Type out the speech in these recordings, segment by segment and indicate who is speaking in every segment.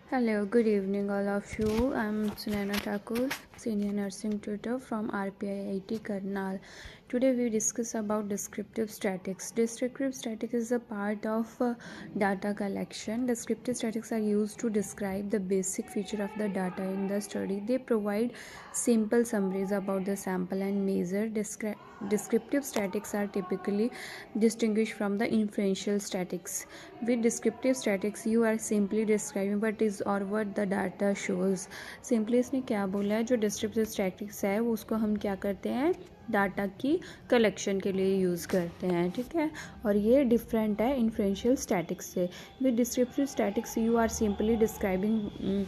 Speaker 1: Hello, good evening all of you. I'm Sunaina Thakur, Senior Nursing Tutor from RPIIT Karnal. Today we discuss about descriptive statics. Descriptive statics is a part of data collection. Descriptive statics are used to describe the basic feature of the data in the study. They provide simple summaries about the sample and measure. Descriptive statics are typically distinguished from the inferential statics. With descriptive statics, you are simply describing what is और what the data shows. Simply इसने क्या बोला है, जो descriptive statics है वो उसको हम क्या करते हैं, डाटा की कलेक्शन के लिए यूज़ करते हैं, ठीक है। और ये डिफरेंट है इन्फ्रेंशियल स्टैटिक्स से। With descriptive statistics you are simply describing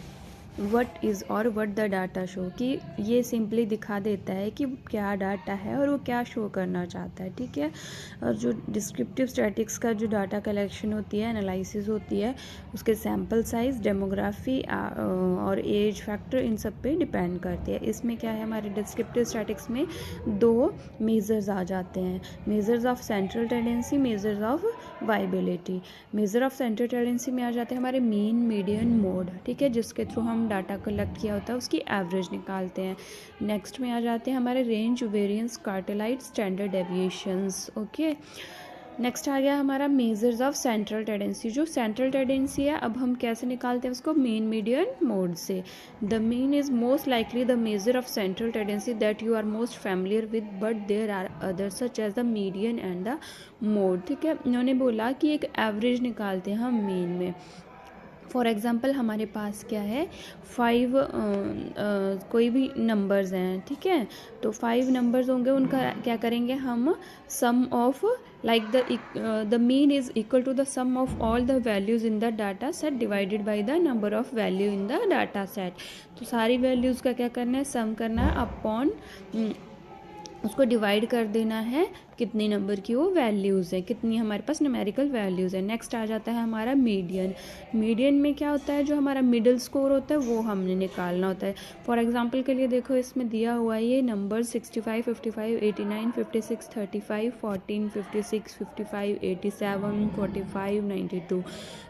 Speaker 1: what is और वट द डाटा शो, कि ये सिंपली दिखा देता है कि क्या डाटा है और वो क्या शो करना चाहता है, ठीक है। और जो डिस्क्रिप्टिव स्टैटिक्स का जो डाटा कलेक्शन होती है, एनालिसिस होती है, उसके सैम्पल साइज़, डेमोग्राफी और एज फैक्टर इन सब पे डिपेंड करती है। इसमें क्या है, हमारे डिस्क्रिप्टिव स्टैटिक्स में दो मेजर्स आ जाते हैं, measures of central tendency, measures of viability. Major of central tendency में आ जाते हैं हमारे मीन, मीडियन, मोड, ठीक है, जिसके थ्रू हम डाटा कलेक्ट किया होता है उसकी एवरेज निकालते हैं। नेक्स्ट में आ जाते हैं हमारे range, variance, quartile, standard deviations, okay. Next आ गया हमारा मेजर्स ऑफ सेंट्रल टेंडेंसी। जो सेंट्रल टेंडेंसी है, अब हम कैसे निकालते हैं उसको, मीन, मीडियन, मोड से। The mean is most likely the measure of central tendency that you are most familiar with, but there are other such as the median and the mode, ठीक है। इन्होंने बोला कि एक एवरेज निकालते हैं हम मीन में। फॉर एग्ज़ाम्पल हमारे पास क्या है, 5 कोई भी नंबर्स हैं, ठीक है। तो 5 नंबर्स होंगे, उनका क्या करेंगे हम, सम of like the mean is equal to the sum of all the values in the data set divided by the number of value in the data set। तो सारी वैल्यूज़ का क्या करना है, सम करना है अपॉन उसको डिवाइड कर देना है कितनी नंबर की वो वैल्यूज़ हैं, कितनी हमारे पास न्यूमेरिकल वैल्यूज़ हैं। नेक्स्ट आ जाता है हमारा मीडियन। मीडियन में क्या होता है, जो हमारा मिडिल स्कोर होता है वो हमने निकालना होता है। फॉर एग्जांपल के लिए देखो, इसमें दिया हुआ है ये नंबर 65, 55, 89, 56, 35, 14, 56, 55, 87, 45, 92।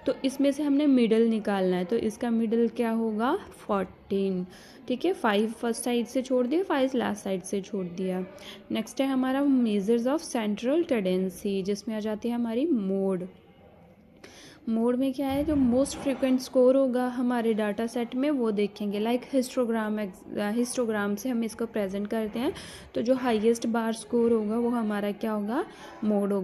Speaker 1: तो इसमें से हमने मिडल निकालना है, तो इसका मिडल क्या होगा, 14, ठीक है। 5 फर्स्ट साइड से छोड़ दिया, 5 लास्ट साइड से छोड़ दिया। नेक्स्ट है हमारा मेजर्स ऑफ सेंट्रल टेंडेंसी, जिसमें आ जाती है हमारी मोड। मोड में क्या है, जो मोस्ट फ्रीक्वेंट स्कोर होगा हमारे डाटा सेट में वो देखेंगे, लाइक हिस्टोग्राम से हम इसको प्रेजेंट करते हैं। तो जो हाईएस्ट बार स्कोर होगा वो हमारा क्या होगा, मोड होगा।